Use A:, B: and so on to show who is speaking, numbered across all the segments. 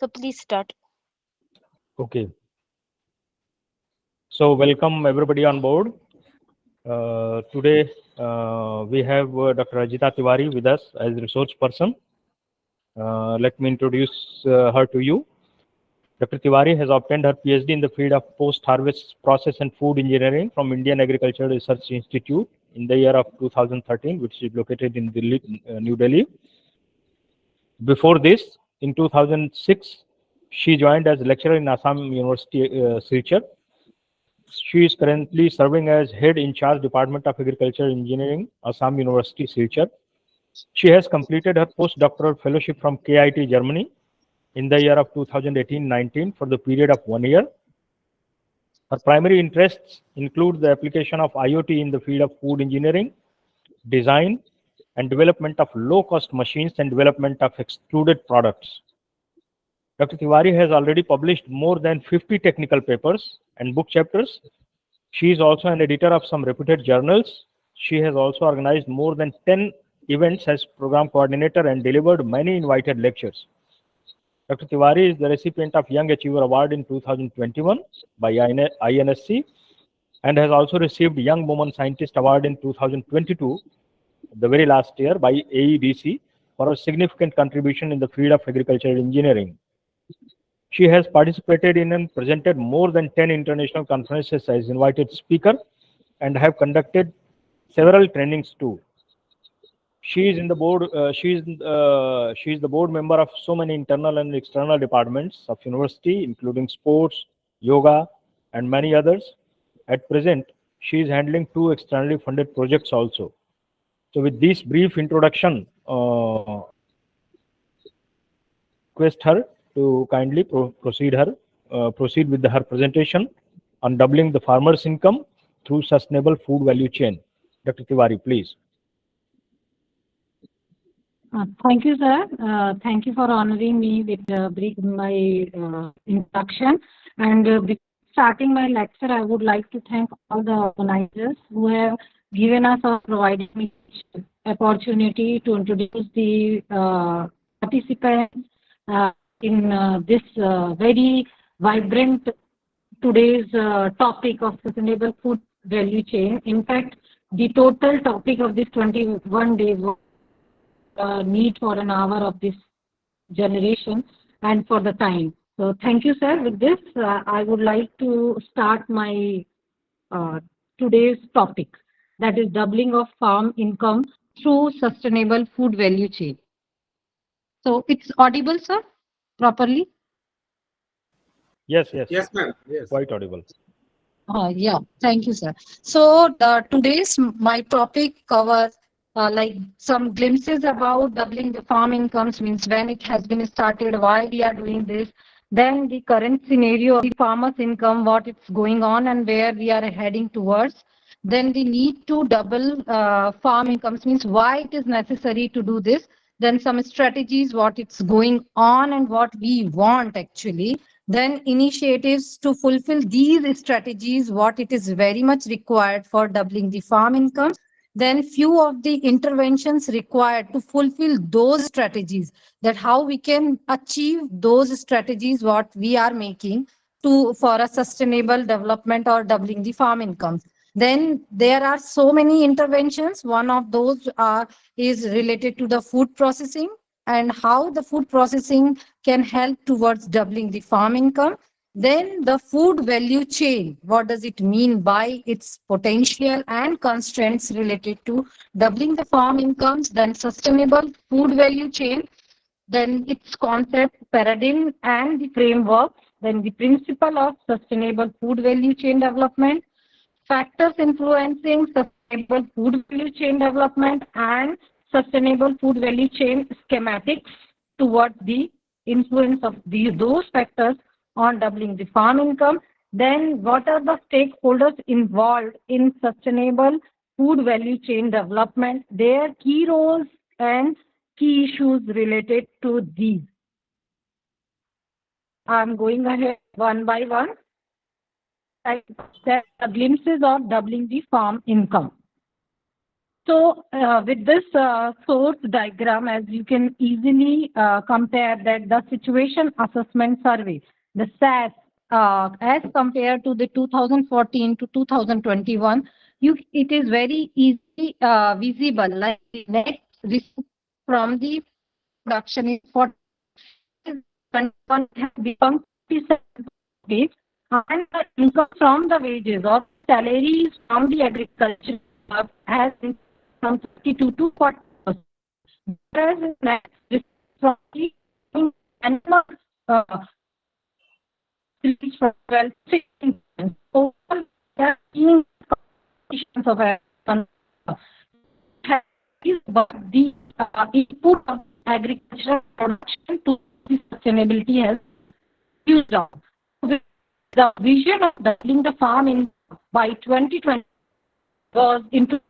A: So please start.
B: Okay. So welcome everybody on board. Today we have Dr. Ajita Tiwari with us as resource person. Let me introduce her to you. Dr. Tiwari has obtained her PhD in the field of post-harvest process and food engineering from Indian Agricultural Research Institute in the year of 2013, which is located in New Delhi. Before this, in 2006, she joined as lecturer in Assam University, Silchar. She is currently serving as head in charge Department of Agriculture Engineering, Assam University, Silchar. She has completed her postdoctoral fellowship from KIT, Germany, in the year of 2018-19 for the period of 1 year. Her primary interests include the application of IoT in the field of food engineering, design, and development of low-cost machines and development of extruded products. Dr. Tiwari has already published more than 50 technical papers and book chapters. She is also an editor of some reputed journals. She has also organized more than 10 events as program coordinator and delivered many invited lectures. Dr. Tiwari is the recipient of Young Achiever Award in 2021 by INSC and has also received Young Woman Scientist Award in 2022, the very last year, by AEDC for her significant contribution in the field of agricultural engineering. She has participated in and presented more than 10 international conferences as invited speaker and have conducted several trainings too. She is in the board. She is the board member of so many internal and external departments of university, including sports, yoga, and many others. At present, she is handling 2 externally funded projects also. So, with this brief introduction, request her to kindly proceed with her presentation on doubling the farmer's income through sustainable food value chain. Dr. Tiwari, please.
C: Thank you, sir. Thank you for honoring me with my introduction. And before starting my lecture, I would like to thank all the organizers who have given us or provided me opportunity to introduce the participants in this very vibrant today's topic of sustainable food value chain. In fact, the total topic of this 21 days need for an hour of this generation and for the time. So thank you, sir. With this, I would like to start my today's topic, that is doubling of farm income through sustainable food value chain. So it's audible, sir, properly?
B: Yes,
D: ma'am. Yes.
B: Quite audible.
C: Yeah, thank you, sir. So today's my topic covers like some glimpses about doubling the farm incomes, means when it has been started, why we are doing this, then the current scenario of the farmer's income, what it's going on and where we are heading towards, then the need to double farm incomes, means why it is necessary to do this, then some strategies, what it's going on and what we want actually, then initiatives to fulfill these strategies, what it is very much required for doubling the farm income, then few of the interventions required to fulfill those strategies, that how we can achieve those strategies what we are making to for a sustainable development or doubling the farm incomes. Then there are so many interventions. One of those is related to the food processing and how the food processing can help towards doubling the farm income. Then the food value chain, what does it mean by its potential and constraints related to doubling the farm incomes, then sustainable food value chain, then its concept, paradigm and the framework, then the principle of sustainable food value chain development, factors influencing sustainable food value chain development, and sustainable food value chain schematics towards the influence of those factors on doubling the farm income. Then what are the stakeholders involved in sustainable food value chain development, their key roles and key issues related to these. I'm going ahead one by one. I said glimpses of doubling the farm income. So with this source diagram, as you can easily compare that the situation assessment survey, the SAS, as compared to the 2014 to 2021, it is very easy visible. Like the net receipt from the production is 41 has become 57 rupees, and the income from the wages or salaries from the agriculture has increased from 32 to 40%. Whereas in next, this from the animal reach from 12 to 16%. Overall, we are seeing conditions of but the input of agricultural production to the sustainability has reduced down. The vision of doubling the farm in by 2020 was introduced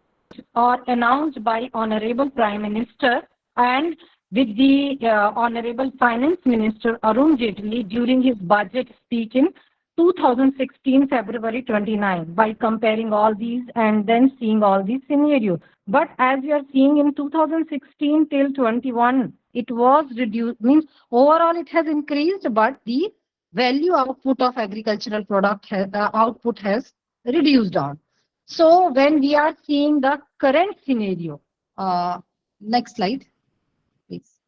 C: or announced by Honorable Prime Minister and with the Honorable Finance Minister Arun Jaitley during his budget speech in 2016 February 29 by comparing all these and then seeing all these scenarios. But as we are seeing in 2016 till 21, it was reduced, means overall it has increased, but the value output of agricultural product output has reduced down. So when we are seeing the current scenario, next slide, please.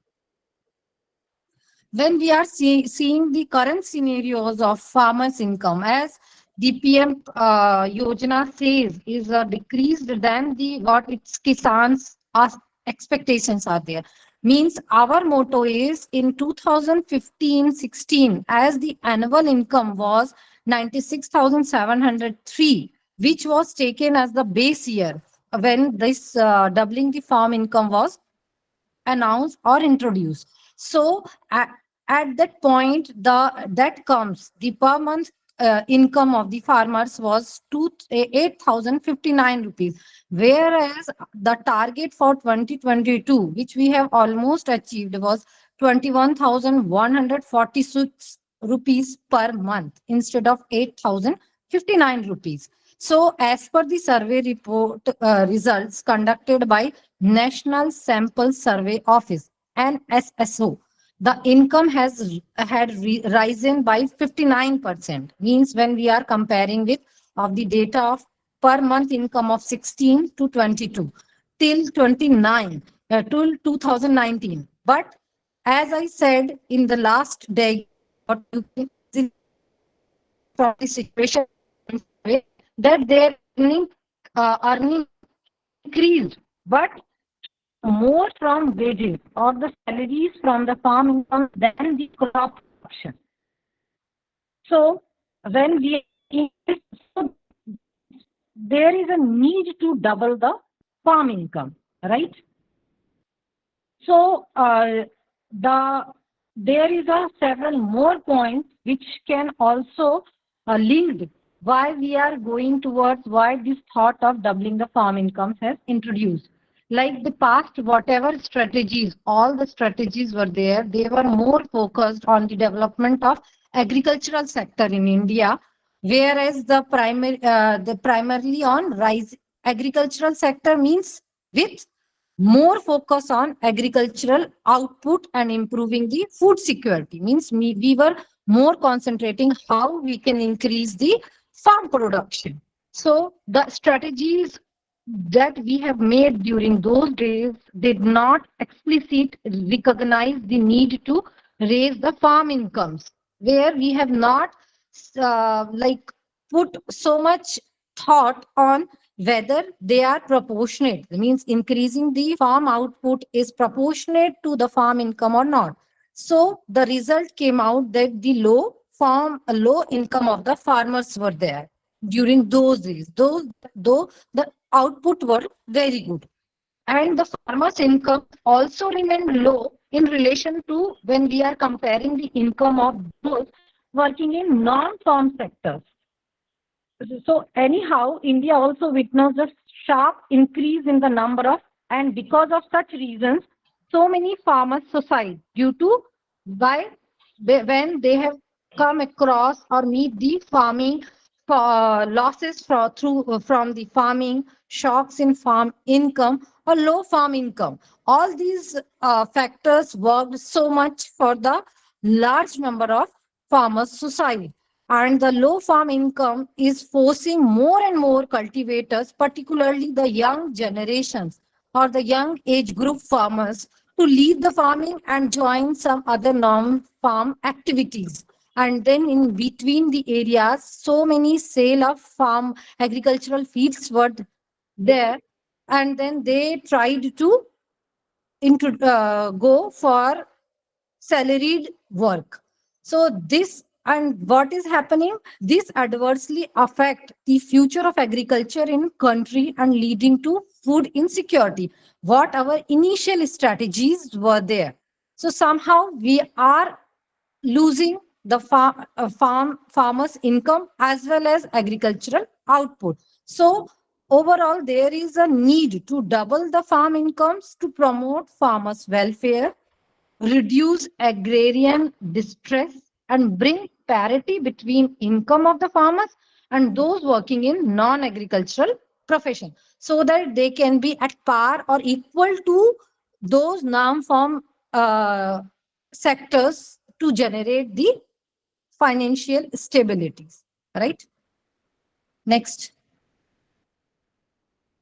C: When we are seeing the current scenarios of farmers' income, as the PM Yojana says, is decreased than the what its Kisans' expectations are there. Means our motto is in 2015-16, as the annual income was 96,703, which was taken as the base year when this doubling the farm income was announced or introduced. So at that point, that comes the per month income of the farmers was 8,059 rupees, whereas the target for 2022, which we have almost achieved, was 21,146 rupees per month instead of 8,059 rupees. So as per the survey report results conducted by National Sample Survey Office, NSSO, the income had risen by 59%. Means when we are comparing with of the data of per month income of 16 to 22 till 29 till 2019. But as I said in the last day, what you can see from the situation that their earning increased, but more from wages or the salaries from the farm income than the crop production. So when we so there is a need to double the farm income, right? So there is a several more points which can also linked why we are going towards why this thought of doubling the farm incomes has introduced. Like the past, whatever strategies, all the strategies were there, they were more focused on the development of agricultural sector in India, whereas the primarily on rise agricultural sector means with more focus on agricultural output and improving the food security. Means we were more concentrating how we can increase the farm production. So the strategies that we have made during those days did not explicitly recognize the need to raise the farm incomes, where we have not like put so much thought on whether they are proportionate. It means increasing the farm output is proportionate to the farm income or not. So the result came out that the low income of the farmers were there during those days, though the output were very good. And the farmers' income also remained low in relation to when we are comparing the income of those working in non-farm sectors. So anyhow, India also witnessed a sharp increase in the number of, and because of such reasons, so many farmers suicide due to when they have come across or meet the farming losses from the farming, shocks in farm income, or low farm income. All these factors worked so much for the large number of farmers society. And the low farm income is forcing more and more cultivators, particularly the young generations or the young age group farmers, to leave the farming and join some other non-farm activities. And then in between the areas, so many sale of farm agricultural fields were there, and then they tried to go for salaried work. So this, and what is happening, this adversely affect the future of agriculture in country and leading to food insecurity. What our initial strategies were there, so somehow we are losing the farmers income as well as agricultural output. So overall there is a need to double the farm incomes to promote farmers welfare, reduce agrarian distress, and bring parity between income of the farmers and those working in non-agricultural profession, so that they can be at par or equal to those non-farm uh, sectors to generate the financial stabilities. Right? Next.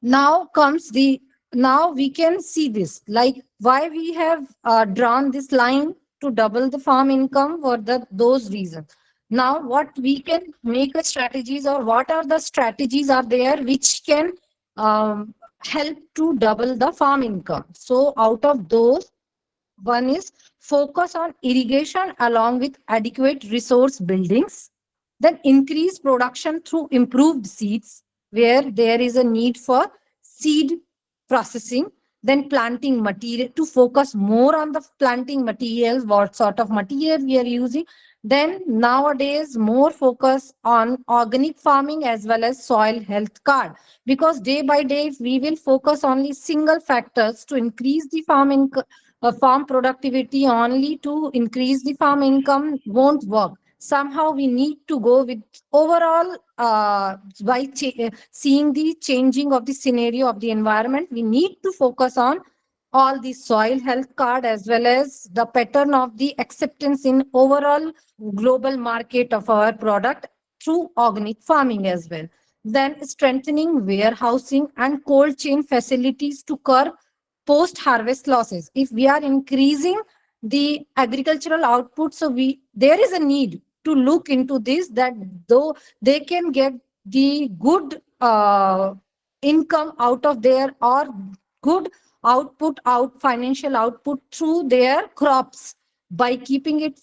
C: Now comes the, now we can see this, like why we have drawn this line to double the farm income for the those reasons. Now what we can make a strategies, or what are the strategies are there which can help to double the farm income. So out of those, one is focus on irrigation along with adequate resource buildings. Then increase production through improved seeds, where there is a need for seed processing. Then planting material, to focus more on the planting materials, what sort of material we are using. Then nowadays more focus on organic farming as well as soil health card, because day by day if we will focus only single factors to increase the farm productivity only to increase the farm income won't work. Somehow we need to go with overall, seeing the changing of the scenario of the environment, we need to focus on all the soil health card as well as the pattern of the acceptance in overall global market of our product through organic farming as well. Then strengthening warehousing and cold chain facilities to curb post harvest losses. If we are increasing the agricultural output, so we, there is a need to look into this, that though they can get the good income out of their, or good output, out financial output through their crops, by keeping it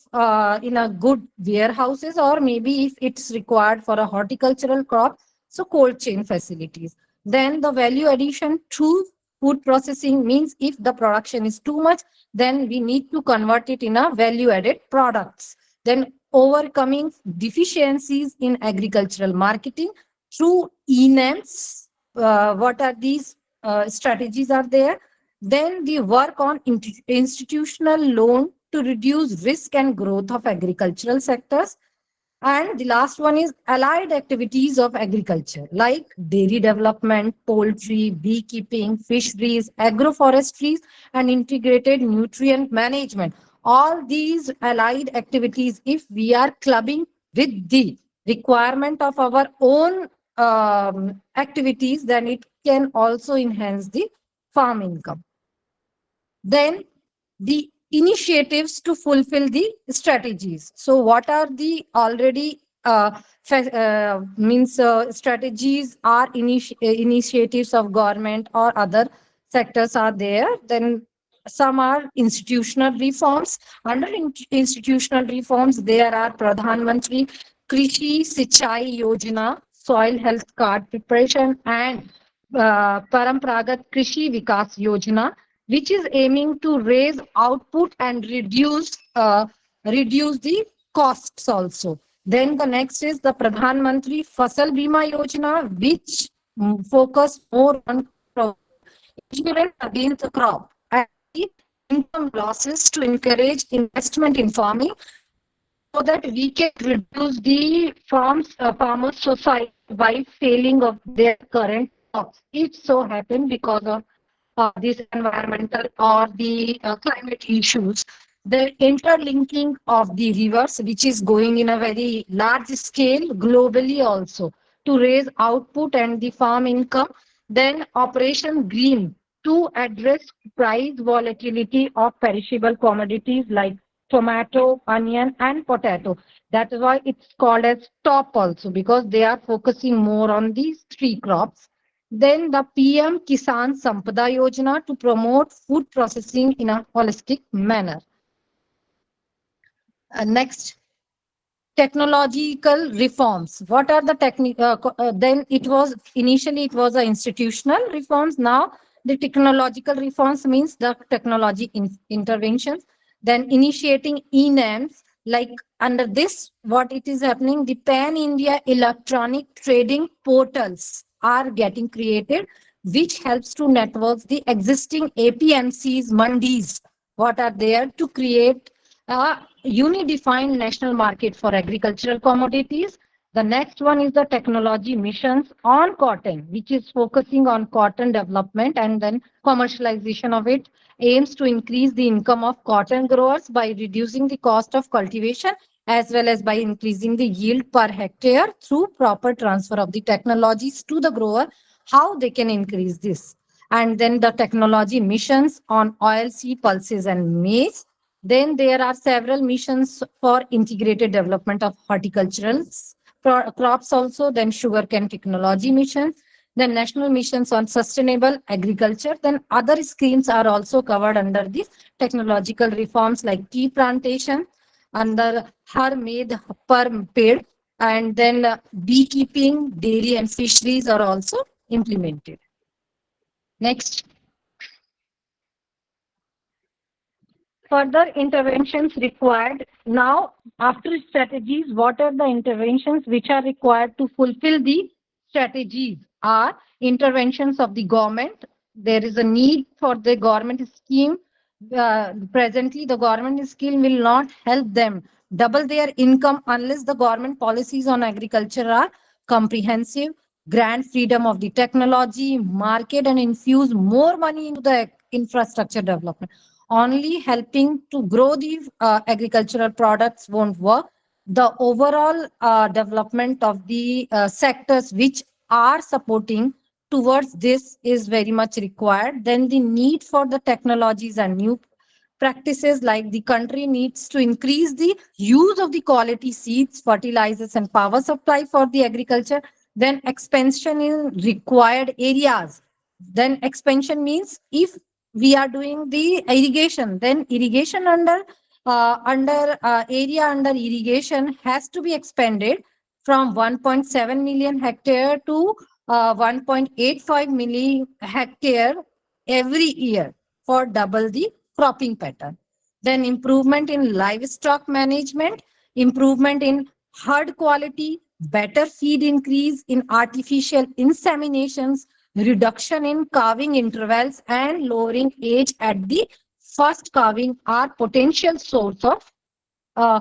C: in a good warehouses, or maybe if it's required for a horticultural crop, so cold chain facilities. Then the value addition through food processing means if the production is too much, then we need to convert it in a value added products. Then overcoming deficiencies in agricultural marketing through ENAMs. What are these strategies are there? Then the work on institutional loan to reduce risk and growth of agricultural sectors. And the last one is allied activities of agriculture, like dairy development, poultry, beekeeping, fisheries, agroforestry, and integrated nutrient management. All these allied activities, if we are clubbing with the requirement of our own activities, then it can also enhance the farm income. Then the initiatives to fulfill the strategies. So what are the already strategies are initiatives of government or other sectors are there. Then some are institutional reforms. Under institutional reforms, there are Pradhan Mantri Krishi Sichai Yojana, soil health card preparation, and Parampragat Krishi Vikas Yojana, which is aiming to raise output and reduce the costs also. Then the next is the Pradhan Mantri Fasal Bima Yojana, which focus more on insurance against the crop, and the income losses to encourage investment in farming. so that we can reduce the farmers' society by failing of their current crops. If so happen because of this environmental or the climate issues, the interlinking of the rivers, which is going in a very large scale globally also to raise output and the farm income, then Operation Green to address price volatility of perishable commodities like tomato, onion, and potato. That is why it's called as top also, because they are focusing more on these three crops. Then the PM Kisan Sampada Yojana to promote food processing in a holistic manner. Next, technological reforms. What are the then it was initially it was a institutional reforms. Now the technological reforms means the technology interventions. Then initiating ENAMs, like under this, what it is happening, the pan India electronic trading portals are getting created, which helps to network the existing APMCs, mandis, what are there to create a unidefined national market for agricultural commodities. The next one is the technology missions on cotton, which is focusing on cotton development and then commercialization of it, aims to increase the income of cotton growers by reducing the cost of cultivation as well as by increasing the yield per hectare through proper transfer of the technologies to the grower, how they can increase this. And then the technology missions on oilseed, pulses, and maize. Then there are several missions for integrated development of horticultural crops also, then sugarcane technology mission, then national missions on sustainable agriculture. Then other schemes are also covered under these technological reforms like tea plantation, under Har Med Per Ped, and then beekeeping, dairy and fisheries are also implemented. Next. Further interventions required. Now, after strategies, what are the interventions which are required to fulfill the strategies? Are interventions of the government. There is a need for the government scheme. Presently, the government scheme will not help them double their income unless the government policies on agriculture are comprehensive, grant freedom of the technology, market, and infuse more money into the infrastructure development. Only helping to grow the agricultural products won't work. The overall development of the sectors which are supporting towards this is very much required. Then the need for the technologies and new practices, like the country needs to increase the use of the quality seeds, fertilizers, and power supply for the agriculture. Then expansion in required areas. Then expansion means if we are doing the irrigation, then irrigation under area under irrigation has to be expanded from 1.7 million hectare to 1.85 million hectare every year for double the cropping pattern. Then improvement in livestock management, improvement in herd quality, better feed increase in artificial inseminations, reduction in calving intervals, and lowering age at the first calving are potential source of uh,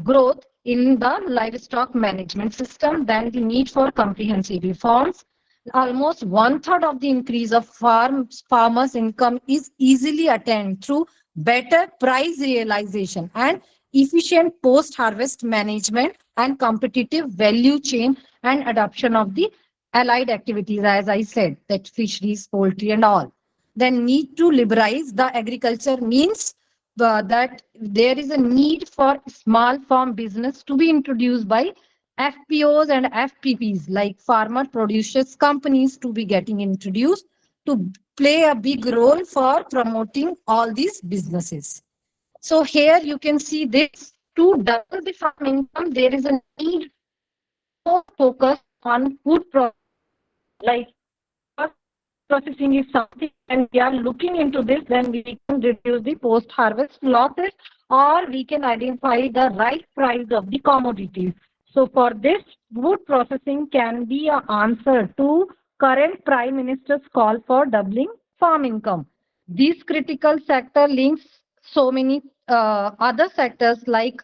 C: growth in the livestock management system. Then the need for comprehensive reforms. Almost one third of the increase of farmers' income is easily attained through better price realization and efficient post-harvest management and competitive value chain and adoption of the allied activities, as I said, that fisheries, poultry, and all. Then need to liberalize the agriculture means that there is a need for small farm business to be introduced by FPOs and FPPs, like farmer producers companies, to be getting introduced to play a big role for promoting all these businesses. So here you can see this, to double the farm income, there is a need more focus on food processing, like processing is something, and we are looking into this, then we can reduce the post-harvest losses, or we can identify the right price of the commodities. So for this, food processing can be an answer to current Prime Minister's call for doubling farm income. This critical sector links so many other sectors like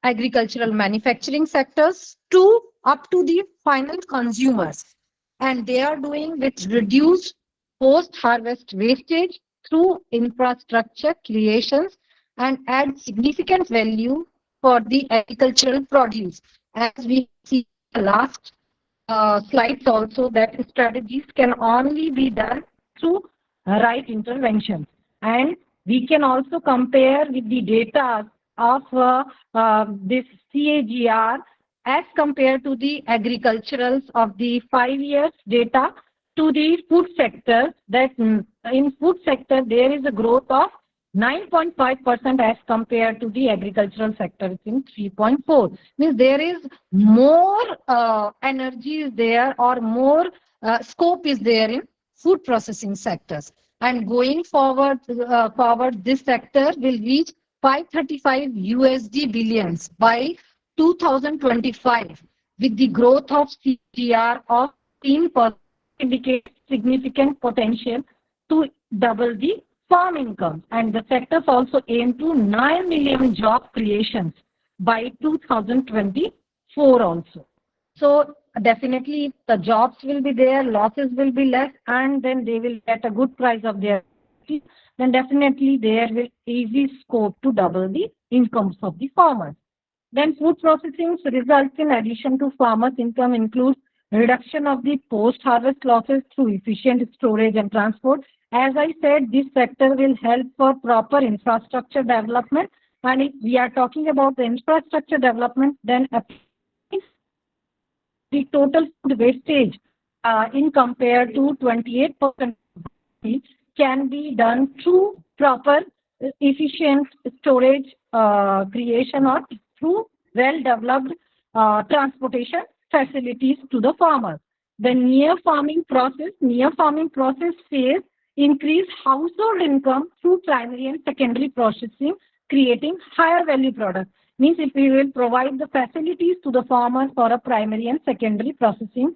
C: agricultural manufacturing sectors to up to the final consumers. And they are doing with reduced post-harvest wastage through infrastructure creations and add significant value for the agricultural produce. As we see the last slides also, that strategies can only be done through right interventions. And we can also compare with the data of this CAGR as compared to the agriculturals of the 5 years data to the food sector, that in food sector there is a growth of 9.5% as compared to the agricultural sector, it's in 3.4. Means there is more energy is there, or more scope is there in food processing sectors. And going forward, this sector will reach 535 USD billions by 2025, with the growth of CGR of 10%, indicates significant potential to double the farm income. And the sectors also aim to 9 million job creations by 2024 also. So definitely the jobs will be there, losses will be less, and then they will get a good price of their, then definitely there will easy scope to double the incomes of the farmers. Then food processing results in addition to farmers' income includes reduction of the post-harvest losses through efficient storage and transport. As I said, this sector will help for proper infrastructure development. And if we are talking about the infrastructure development, then the total food wastage in compared to 28% can be done through proper efficient storage creation, or through well-developed transportation facilities to the farmers. The near farming process says increase household income through primary and secondary processing, creating higher value products. Means if we will provide the facilities to the farmers for a primary and secondary processing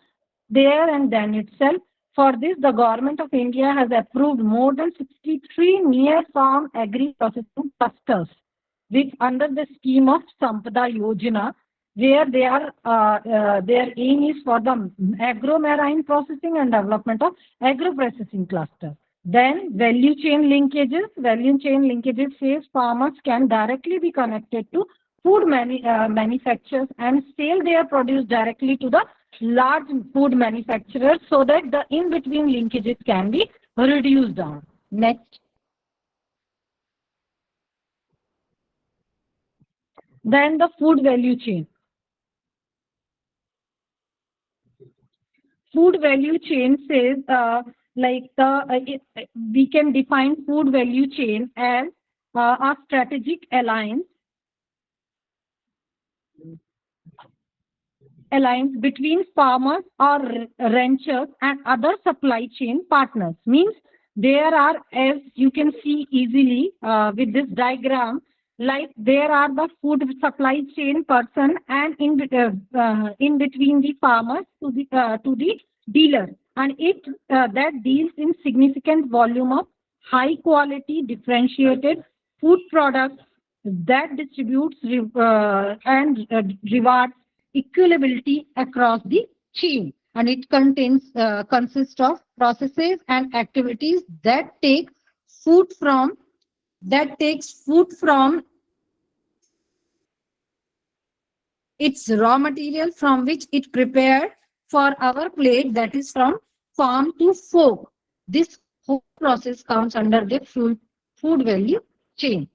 C: there and then itself. For this, the government of India has approved more than 63 near farm agri processing clusters, which under the scheme of Sampada Yojana, where they are their aim is for the agro-marine processing and development of agro-processing cluster. Then value chain linkages. Value chain linkages says farmers can directly be connected to food manufacturers and sell their produce directly to the large food manufacturers, so that the in-between linkages can be reduced down. Next. Then the food value chain. Food value chain says we can define food value chain as a strategic alliance between farmers or ranchers and other supply chain partners. Means there are, as you can see easily with this diagram, like there are the food supply chain person, and in between the farmers to the dealer, and it that deals in significant volume of high quality differentiated food products, that distributes and rewards equability across the chain. And it consists of processes and activities that takes food from its raw material from which it prepared for our plate, that is from farm to fork. This whole process comes under the food value chain.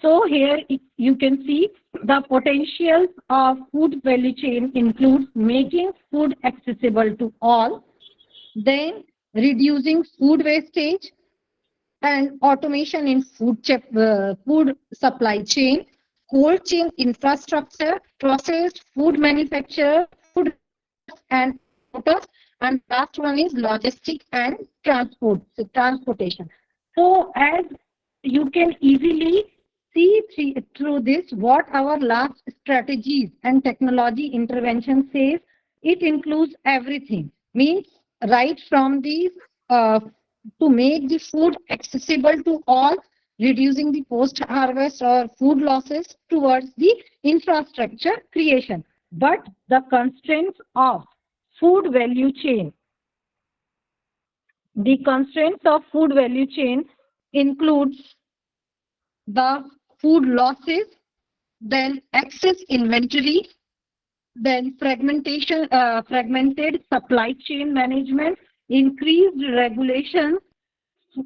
C: So here you can see the potentials of food value chain includes making food accessible to all, then reducing food wastage and automation in food supply chain, cold chain infrastructure, processed food manufacture, food and motors, and last one is logistics and transportation. So as you can easily see through this what our last strategies and technology intervention says, it includes everything. Means right from the to make the food accessible to all, reducing the post-harvest or food losses towards the infrastructure creation. But the constraints of food value chain, the constraints of food value chain includes the food losses, then excess inventory, then fragmented supply chain management, increased regulations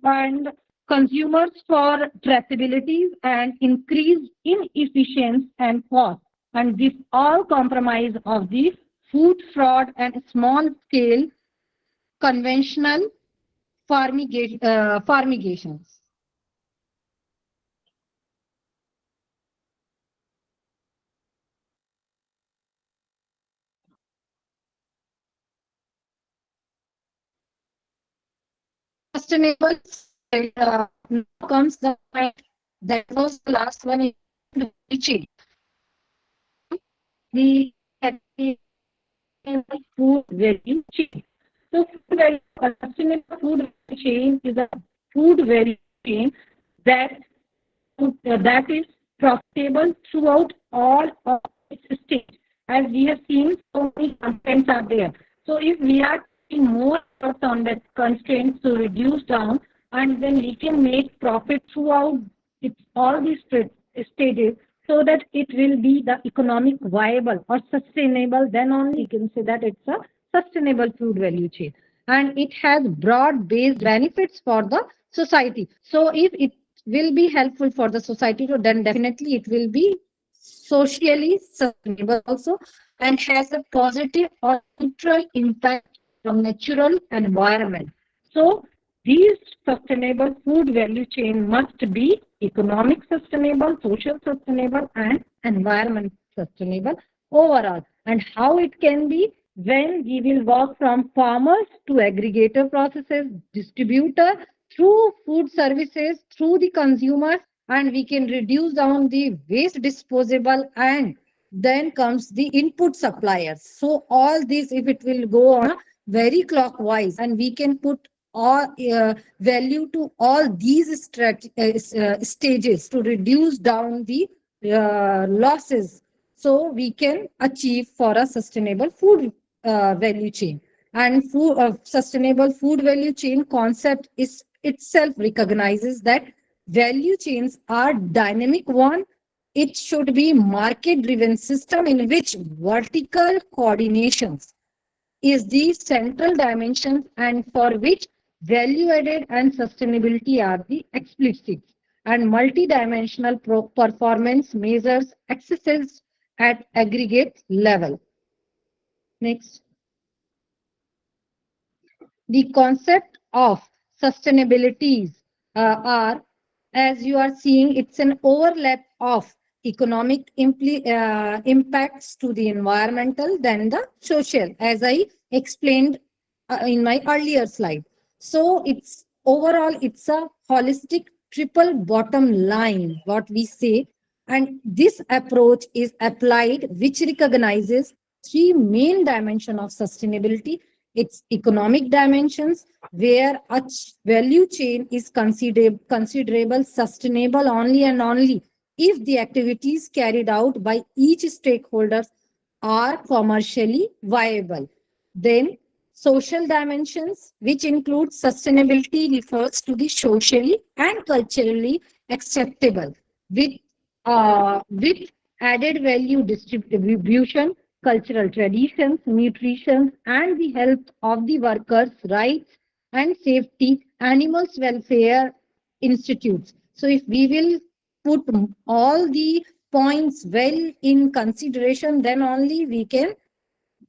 C: and consumers for traceability and increased inefficiency and cost. And this all compromise of the food fraud and small scale conventional farmigations. Sustainable, now comes the point that was the last one in reaching the food value chain. So sustainable food value chain is a food value chain that that is profitable throughout all of its stages. As we have seen, so many constraints are there. So if we are putting more efforts on that constraints to reduce down, and then we can make profit throughout its all these stages, so that it will be the economic viable or sustainable, then only we can say that it's a sustainable food value chain. And it has broad-based benefits for the society. So if it will be helpful for the society, so then definitely it will be socially sustainable also and has a positive or neutral impact on natural environment. So these sustainable food value chain must be economic sustainable, social sustainable, and environment sustainable overall. And how it can be when we will work from farmers to aggregator processes, distributor, through food services, through the consumers, and we can reduce down the waste disposable, and then comes the input suppliers. So all this, if it will go on a very clockwise, and we can put all value to all these stages to reduce down the losses, so we can achieve for a sustainable food value chain. And sustainable food value chain concept is itself recognizes that value chains are dynamic one. It should be market driven system in which vertical coordinations is the central dimension, and for which value added and sustainability are the explicit, and multidimensional performance measures accesses at aggregate level. Next. The concept of sustainabilities are, as you are seeing, it's an overlap of economic impacts to the environmental than the social, as I explained in my earlier slide. So it's overall, it's a holistic triple bottom line, what we say. And this approach is applied, which recognizes three main dimensions of sustainability. Its economic dimensions, where a value chain is considerable sustainable only and only if the activities carried out by each stakeholder are commercially viable. Then social dimensions, which include sustainability, refers to the socially and culturally acceptable with added value distribution, cultural traditions, nutrition, and the health of the workers' rights and safety, animals' welfare institutes. So if we will put all the points well in consideration, then only we can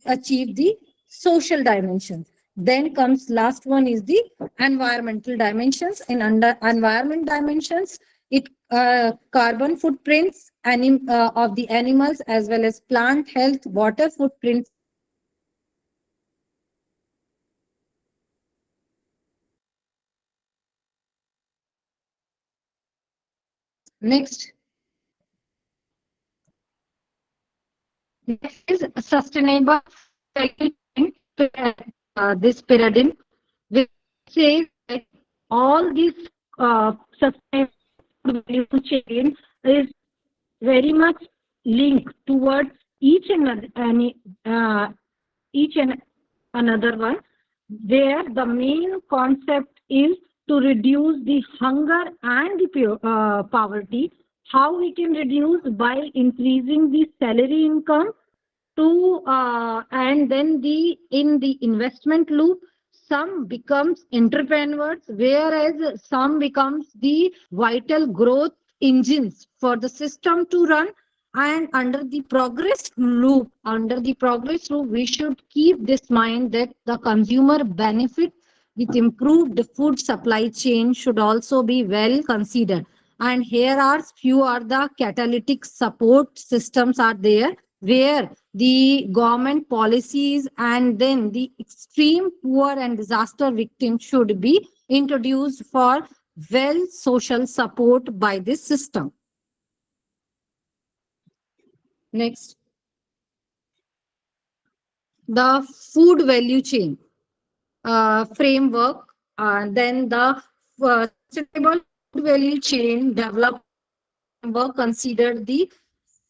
C: achieve the social dimensions. Then comes last one is the environmental dimensions. In under environment dimensions, it carbon footprints of the animals as well as plant health, water footprints. Next. Next is sustainable this pyramid, which says that all these sustainable value chain is very much linked towards each and each and another one, where the main concept is to reduce the hunger and the poverty. How we can reduce? By increasing the salary income to and then in the investment loop, some becomes entrepreneurs, whereas some becomes the vital growth engines for the system to run. And under the progress loop, we should keep this mind that the consumer benefit with improved food supply chain should also be well considered. And here are few are the catalytic support systems are there, where the government policies and then the extreme poor and disaster victims should be introduced for well social support by this system. Next, the food value chain framework, then the sustainable food value chain development framework considered the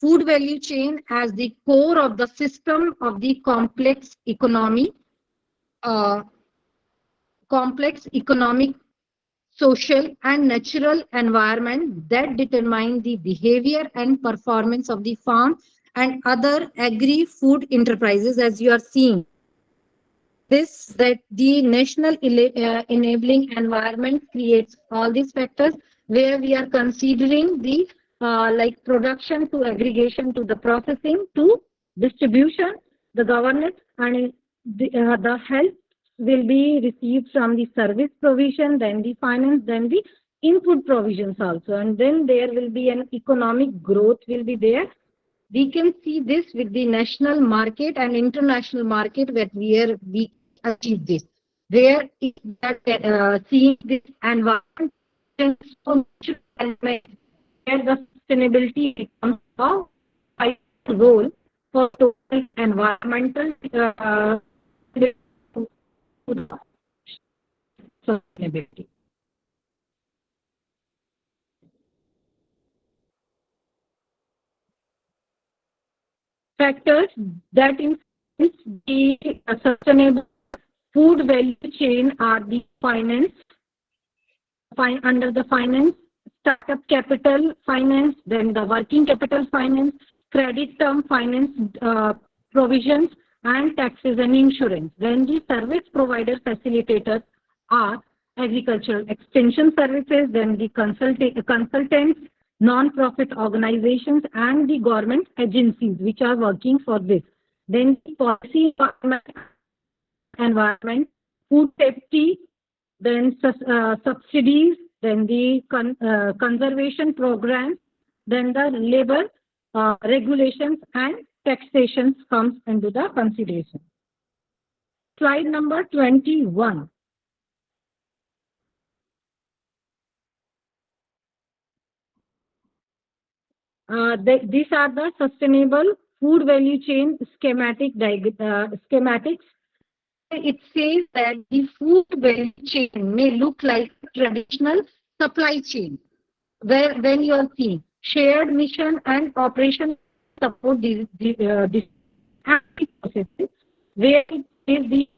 C: food value chain as the core of the system of the uh, complex economic, social, and natural environment that determine the behavior and performance of the farm and other agri-food enterprises. As you are seeing this, that the national enabling environment creates all these factors, where we are considering the like production to aggregation to the processing to distribution, the governance, and the health will be received from the service provision, then the finance, then the input provisions also, and then there will be an economic growth will be there. We can see this with the national market and international market, where we achieve this. Where is that seeing this environment element, where the sustainability becomes a vital role for total environmental sustainability. Factors that influence the sustainable food value chain are the finance, under the finance, startup capital finance, then the working capital finance, credit term finance provisions, and taxes and insurance. Then the service provider facilitators are agricultural extension services, then the consultants, non-profit organizations, and the government agencies which are working for this. Then the policy environment, food safety, then subsidies, then the conservation programs, then the labor regulations and taxations comes into the consideration. Slide number 21. These are the sustainable food value chain schematics. It says that the food value chain may look like traditional supply chain, where when you are seeing shared mission and operation support the processes, where it is the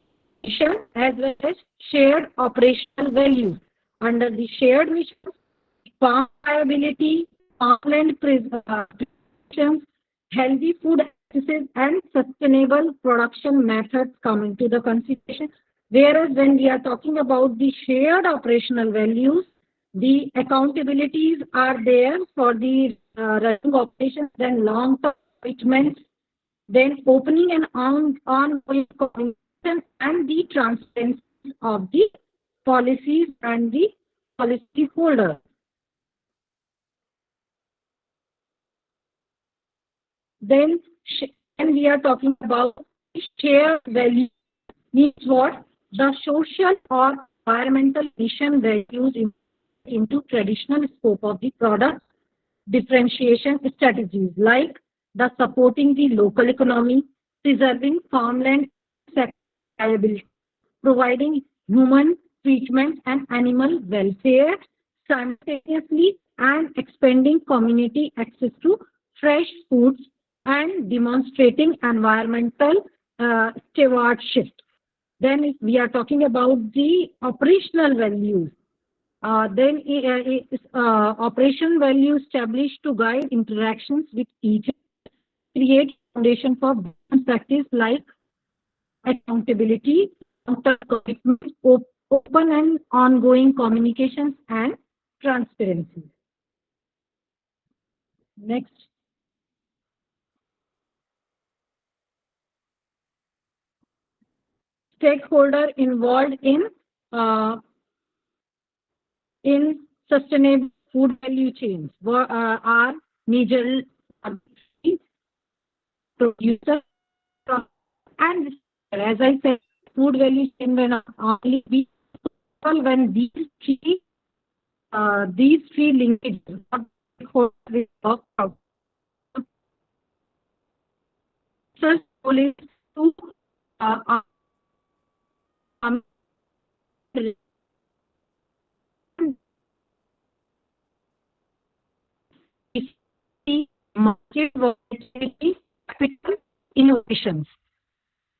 C: mission as well as shared operational values. Under the shared mission, farm viability, farmland preservation, healthy food practices, and sustainable production methods come into the consideration. Whereas when we are talking about the shared operational values, the accountabilities are there for the running operations, then long-term commitments, then opening and ongoing communication, and the transparency of the policies and the policy holders. Then when we are talking about shared value, means what? The social or environmental mission values into traditional scope of the product differentiation strategies, like the supporting the local economy, preserving farmland viability, providing human treatment and animal welfare, simultaneously
A: and expanding community access to fresh foods and demonstrating environmental stewardship. Then if we are talking about the operational values, operation value established to guide interactions with each other, create foundation for business practice like accountability, long-term commitment, open and ongoing communications, and transparency. Next, stakeholder involved uh, in sustainable food value chains are major producer and as I said, food value chain when only be when these three linkages will work out. First goal is to um, market volatility, capital innovations.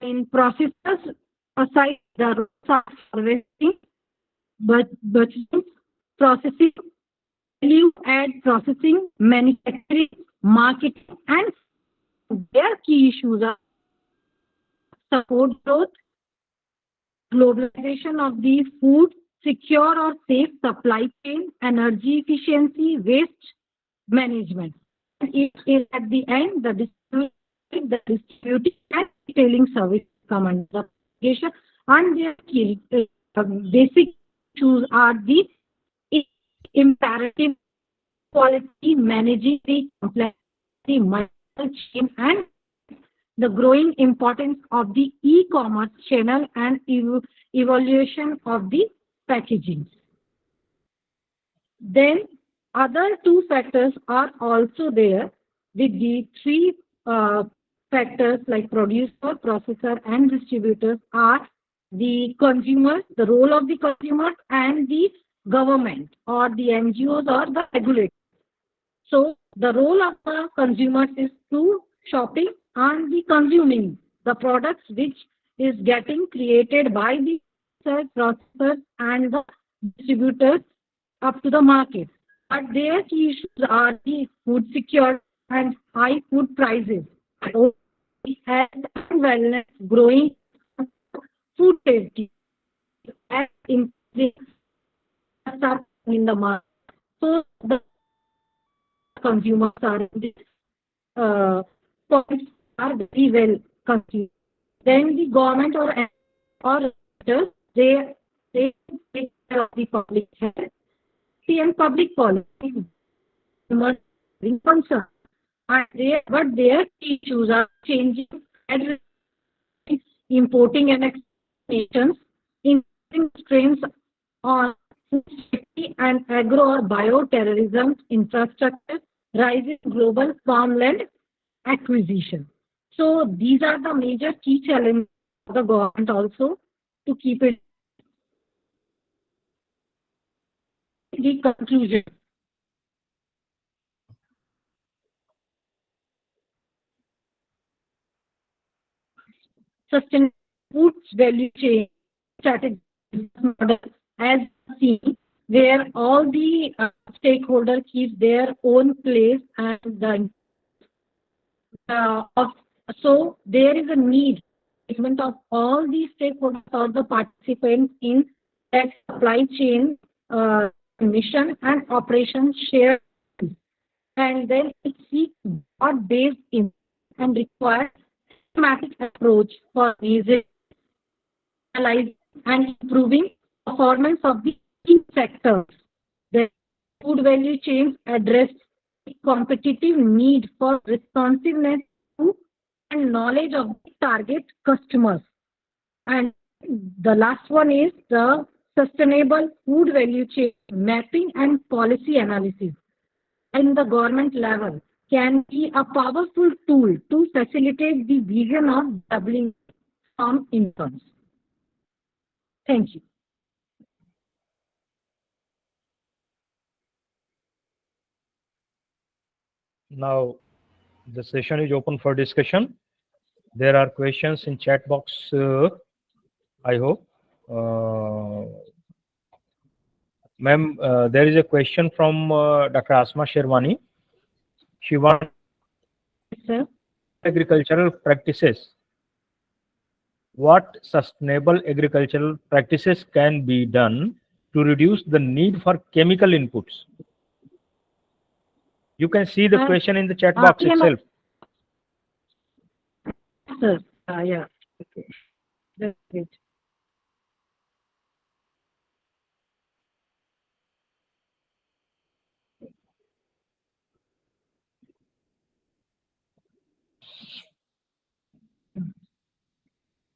A: In processes, aside the roles of harvesting, budgeting, processing, value add processing, manufacturing, marketing, and their key issues are support growth, globalization of the food, secure or safe supply chain, energy efficiency, waste management. It is at the end the distributing and retailing service come under the application, and their key, basic issues are the imperative quality, managing the complexity, multiple chain, and the growing importance of the e-commerce channel and evaluation of the packaging. Then other two factors are also there with the three factors like producer, processor, and distributors are the consumers, the role of the consumers, and the government or the NGOs or the regulators. So the role of the consumers is to shopping and the consuming the products which is getting created by the processors and the distributors up to the market. But their key issues are the food security and high food prices, health and wellness, growing food safety, and increasing in the market. So the consumers are in this points are very well considered. Then the government or they take care of the public health and public policy emerging concern. And but their issues are changing, importing and exportations, increasing strains on food safety and agro or bioterrorism infrastructure, rising global farmland acquisition. So these are the major key challenges for the government also to keep it. The conclusion. Sustainable foods value chain strategy model as seen, where all the stakeholders keep their own place and so there is a need of all the stakeholders or the participants in that supply chain mission and operations share, and then it seeks broad-based impact and requires systematic approach for raising, analyzing, and improving performance of the key sectors. The food value chains address the competitive need for responsiveness to and knowledge of the target customers. And the last one is the sustainable food value chain mapping and policy analysis in the government level can be a powerful tool to facilitate the vision of doubling farm incomes. Thank you.
B: Now the session is open for discussion. There are questions in chat box, I hope. Ma'am, there is a question from Dr. Asma Sherwani. She wants
A: Sir.
B: agricultural practices. What sustainable agricultural practices can be done to reduce the need for chemical inputs? You can see the question in the chat box itself.
A: Sir. Yeah. Okay. That's great.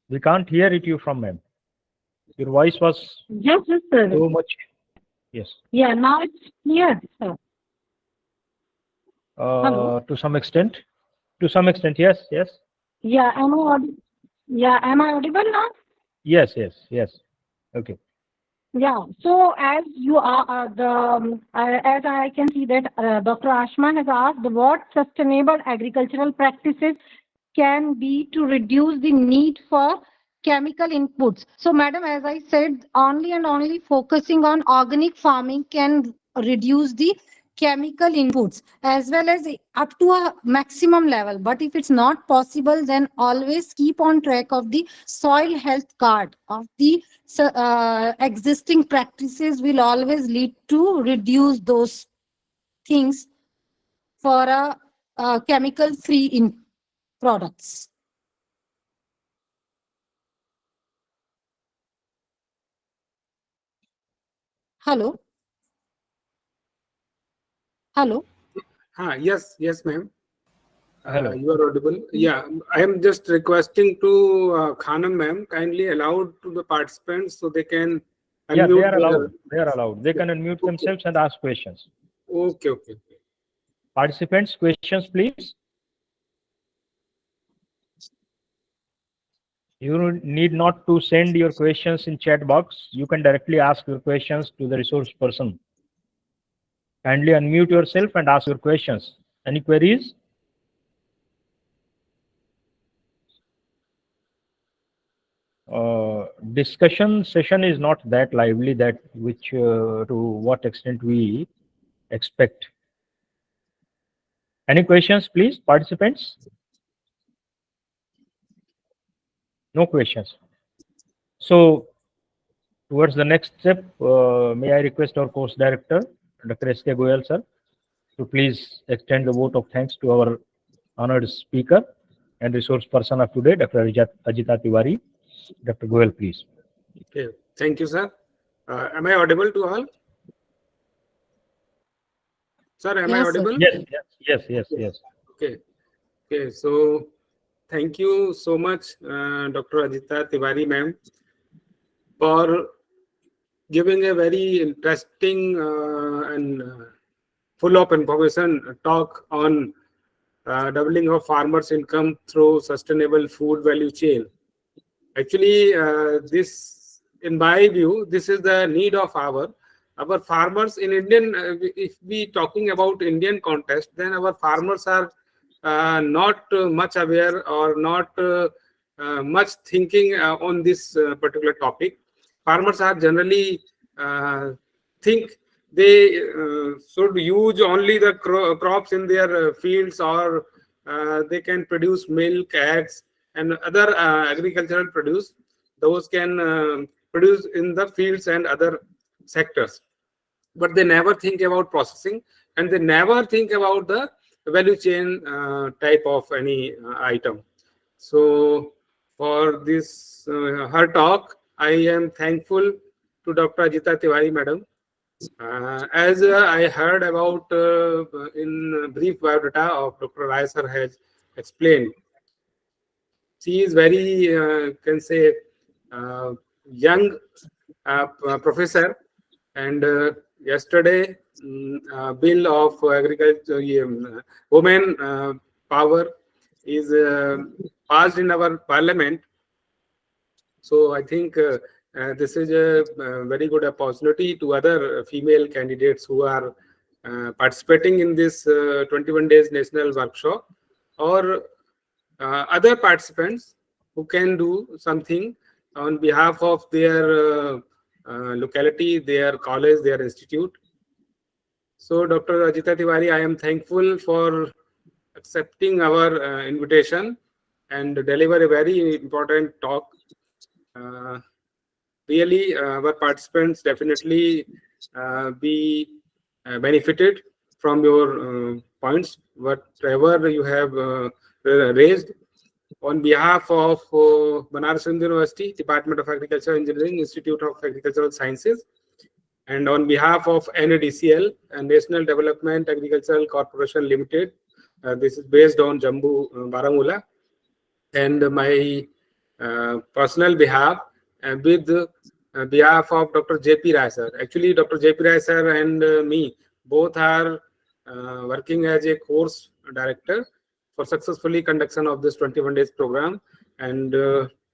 B: We can't hear it you from ma'am. Your voice was
A: Yes, sir.
B: so much. Yes.
A: Yeah, now it's clear, sir. Hello?
B: To some extent. To some extent, yes, yes.
A: Yeah, am I audible now?
B: Yes, yes, yes. Okay.
A: Yeah. So as you are as I can see that Dr. Ashman has asked what sustainable agricultural practices can be to reduce the need for chemical inputs. So, madam, as I said, only and only focusing on organic farming can reduce the chemical inputs as well as up to a maximum level. But if it's not possible, then always keep on track of the soil health card of the existing practices will always lead to reduce those things for a chemical free in products. Hello. Hello.
D: Yes, yes, ma'am.
B: Hello.
D: You are audible. Yeah, I am just requesting to Khanam ma'am kindly allow to the participants so they can unmute.
B: Yeah, they are allowed. They are allowed. They can unmute themselves and ask questions.
D: Okay, okay.
B: Participants, questions, please. You need not to send your questions in chat box. You can directly ask your questions to the resource person. Kindly unmute yourself and ask your questions. Any queries? Discussion session is not that lively that which to what extent we expect. Any questions, please, participants? No questions. So, towards the next step, may I request our course director, Dr. S.K. Goyal, sir, to please extend the vote of thanks to our honored speaker and resource person of today, Dr. Ajita Tiwari. Dr. Goyal, please.
D: Okay, thank you, sir. Am I audible to all? Sir, am I audible?
B: Yes, yes, yes, yes, yes.
D: Okay, okay. So, thank you so much, Dr. Ajita Tiwari, ma'am, for giving a very interesting and full of information talk on doubling of farmers' income through sustainable food value chain. Actually, this, in my view, this is the need of our farmers in Indian. If we talking about Indian context, then our farmers are not much aware or not much thinking on this particular topic. Farmers are generally think they should use only the crops in their fields, or they can produce milk, eggs, and other agricultural produce. Those can produce in the fields and other sectors, but they never think about processing, and they never think about the value chain type of any item. So for this her talk, I am thankful to Dr. Ajita Tiwari madam. As I heard about in brief biodata of Dr. Rai sir has explained, she is very can say young professor, and yesterday bill of agriculture women power is passed in our parliament. So I think this is a very good opportunity to other female candidates who are participating in this 21 days national workshop, or other participants who can do something on behalf of their locality, their college, their institute. So, Dr. Ajita Tiwari, I am thankful for accepting our invitation and deliver a very important talk. Really, our participants definitely be benefited from your points, whatever you have raised. On behalf of Banaras Hindu University, Department of Agriculture Engineering, Institute of Agricultural Sciences, and on behalf of NADCL, National Development Agricultural Corporation Limited, this is based on Jammu, Baramulla, and my personal behalf, with behalf of Dr. J.P. Rai sir. Actually, Dr. J.P. Rai sir and me both are working as a course director for successfully conduction of this 21 days program. And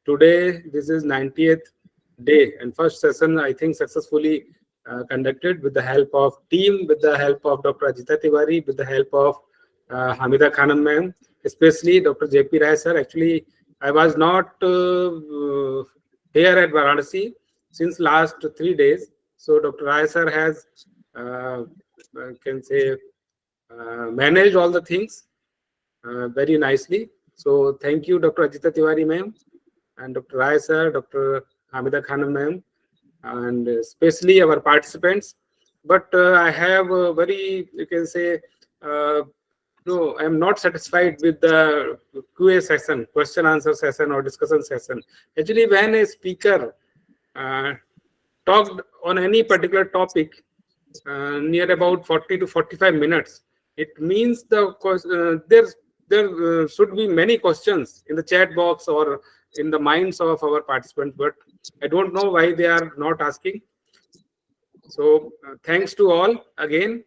D: today, this is 90th day and first session, I think, successfully conducted with the help of team, with the help of Dr. Ajita Tiwari, with the help of Hamida Khanam ma'am, especially Dr. J.P. Rai sir. Actually, I was not here at Varanasi since last 3 days. So Dr. Rai sir has, can say, managed all the things very nicely. So thank you, Dr. Ajita Tiwari ma'am, and Dr. Rai sir, Dr. Hamida Khanam ma'am, and especially our participants. But I have a very, you can say, no, I am not satisfied with the QA session, question answer session or discussion session. Actually, when a speaker talked on any particular topic near about 40 to 45 minutes, it means there should be many questions in the chat box or in the minds of our participants, but I don't know why they are not asking. So thanks to all again.